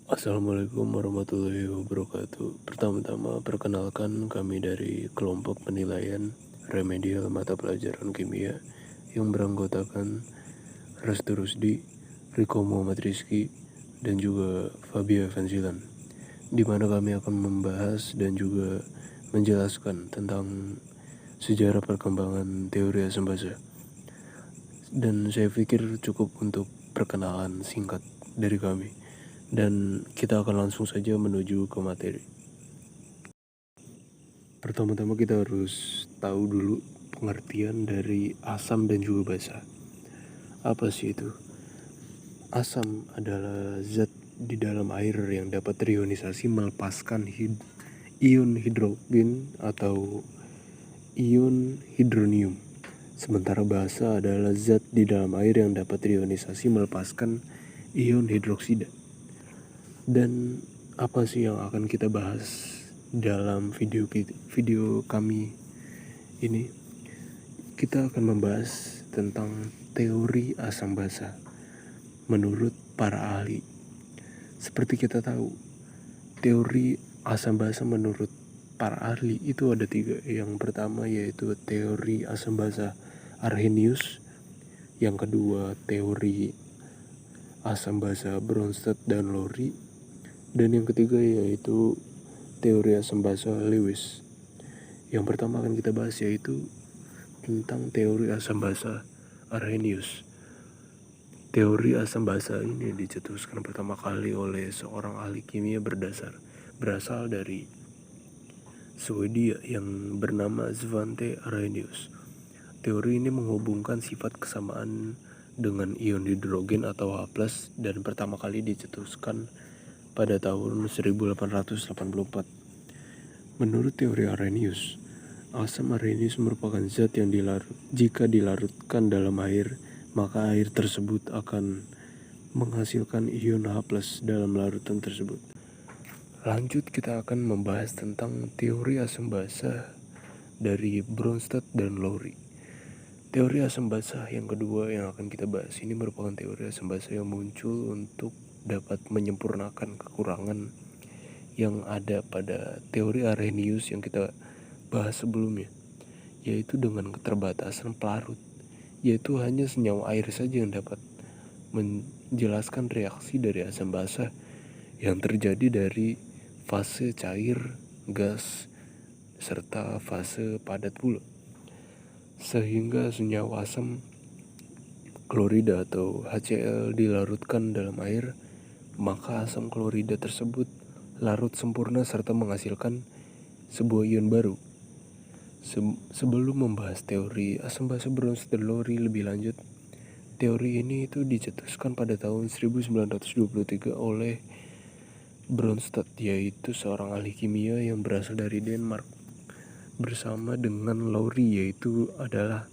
Assalamualaikum warahmatullahi wabarakatuh. Pertama-tama perkenalkan kami dari kelompok penilaian remedial mata pelajaran kimia yang beranggotakan Restu Rusdi, Riko Muhammad Rizky, dan juga Fabia Evanzilan, di mana kami akan membahas dan juga menjelaskan tentang sejarah perkembangan teori asam basa. Dan saya pikir cukup untuk perkenalan singkat dari kami. Dan kita akan langsung saja menuju ke materi. Pertama-tama kita harus tahu dulu pengertian dari asam dan juga basa. Apa sih itu? Asam adalah zat di dalam air yang dapat terionisasi melepaskan ion hidrogen atau ion hidronium. Sementara basa adalah zat di dalam air yang dapat terionisasi melepaskan ion hidroksida. Dan apa sih yang akan kita bahas dalam video kami ini? Kita akan membahas tentang teori asam basa menurut para ahli. Seperti kita tahu, teori asam basa menurut para ahli itu ada 3. Yang pertama yaitu teori asam basa Arrhenius, yang kedua teori asam basa Bronsted dan Lowry, dan yang ketiga yaitu teori asam basa Lewis. Yang pertama akan kita bahas yaitu tentang teori asam basa Arrhenius. Teori asam basa ini dicetuskan pertama kali oleh seorang ahli kimia berasal dari Swedia yang bernama Svante Arrhenius. Teori ini menghubungkan sifat kesamaan dengan ion hidrogen atau H+, dan pertama kali dicetuskan pada tahun 1884. Menurut teori Arrhenius, asam Arrhenius merupakan zat yang jika dilarutkan dalam air, maka air tersebut akan menghasilkan ion H+ dalam larutan tersebut. Lanjut kita akan membahas tentang teori asam basa dari Bronsted dan Lowry. Teori asam basa yang kedua yang akan kita bahas ini merupakan teori asam basa yang muncul untuk dapat menyempurnakan kekurangan yang ada pada teori Arrhenius yang kita bahas sebelumnya, yaitu dengan keterbatasan pelarut, yaitu hanya senyawa air saja yang dapat menjelaskan reaksi dari asam basa yang terjadi dari fase cair, gas, serta fase padat pula. Sehingga senyawa asam klorida atau HCl dilarutkan dalam air, maka asam klorida tersebut larut sempurna serta menghasilkan sebuah ion baru. Sebelum membahas teori asam basa Bronsted dan Lowry lebih lanjut, teori ini itu dicetuskan pada tahun 1923 oleh Bronsted, yaitu seorang ahli kimia yang berasal dari Denmark, bersama dengan Lowry, yaitu adalah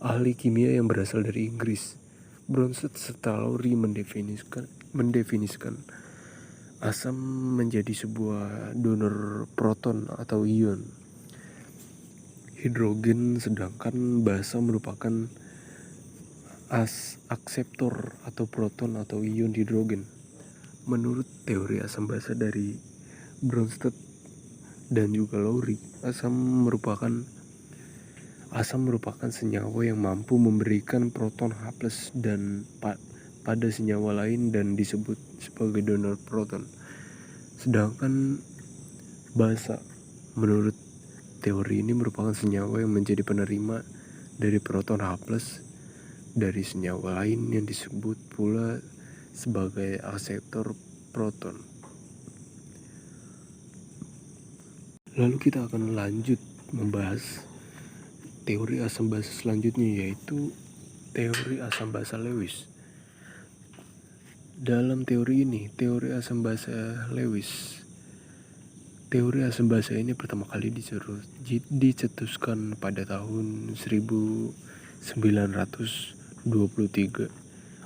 ahli kimia yang berasal dari Inggris. Bronsted serta Lowry mendefinisikan asam menjadi sebuah donor proton atau ion hidrogen, sedangkan basa merupakan akseptor atau proton atau ion hidrogen. Menurut teori asam basa dari Bronsted dan juga Lowry, asam merupakan senyawa yang mampu memberikan proton H+ dan pada senyawa lain dan disebut sebagai donor proton. Sedangkan basa menurut teori ini merupakan senyawa yang menjadi penerima dari proton H+ dari senyawa lain yang disebut pula sebagai akseptor proton. Lalu kita akan lanjut membahas teori asam basa selanjutnya, yaitu teori asam basa Lewis. Dalam teori ini, teori asam basa Lewis, teori asam basa ini pertama kali dicetuskan pada tahun 1923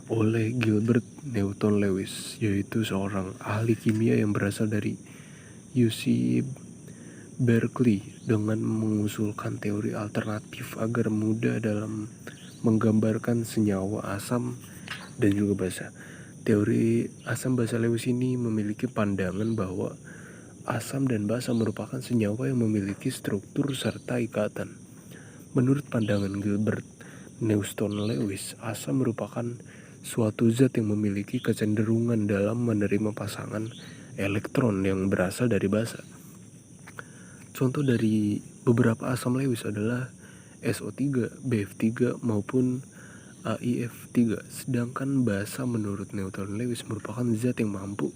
oleh Gilbert Newton Lewis, yaitu seorang ahli kimia yang berasal dari UC Berkeley, dengan mengusulkan teori alternatif agar mudah dalam menggambarkan senyawa asam dan juga basa. Teori asam basa Lewis ini memiliki pandangan bahwa asam dan basa merupakan senyawa yang memiliki struktur serta ikatan. Menurut pandangan Gilbert Neuston Lewis, asam merupakan suatu zat yang memiliki kecenderungan dalam menerima pasangan elektron yang berasal dari basa. Contoh dari beberapa asam Lewis adalah SO3, BF3 maupun AIF3. Sedangkan basa menurut Newton Lewis merupakan zat yang mampu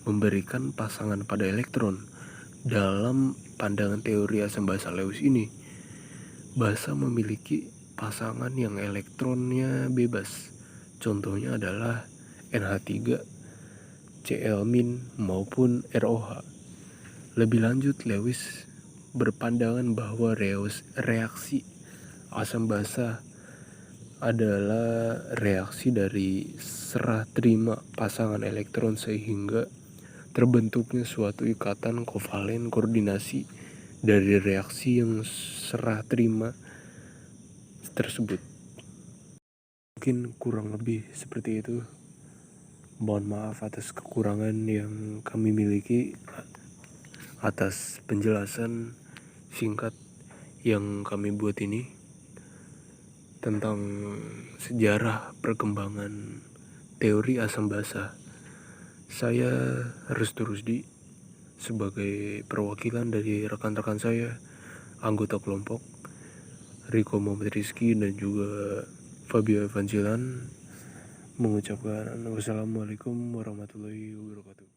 memberikan pasangan pada elektron. Dalam pandangan teori asam basa Lewis ini, basa memiliki pasangan yang elektronnya bebas. Contohnya adalah NH3, Cl- maupun ROH. Lebih lanjut, Lewis berpandangan bahwa reaksi asam basa adalah reaksi dari serah terima pasangan elektron sehingga terbentuknya suatu ikatan kovalen koordinasi dari reaksi yang serah terima tersebut. Mungkin kurang lebih seperti itu. Mohon maaf atas kekurangan yang kami miliki, atas penjelasan singkat yang kami buat ini tentang sejarah perkembangan teori asam basa. Saya Restu Rusdi sebagai perwakilan dari rekan-rekan saya, anggota kelompok Riko Muhammad Rizky dan juga Fabio Evangelan, mengucapkan wassalamualaikum warahmatullahi wabarakatuh.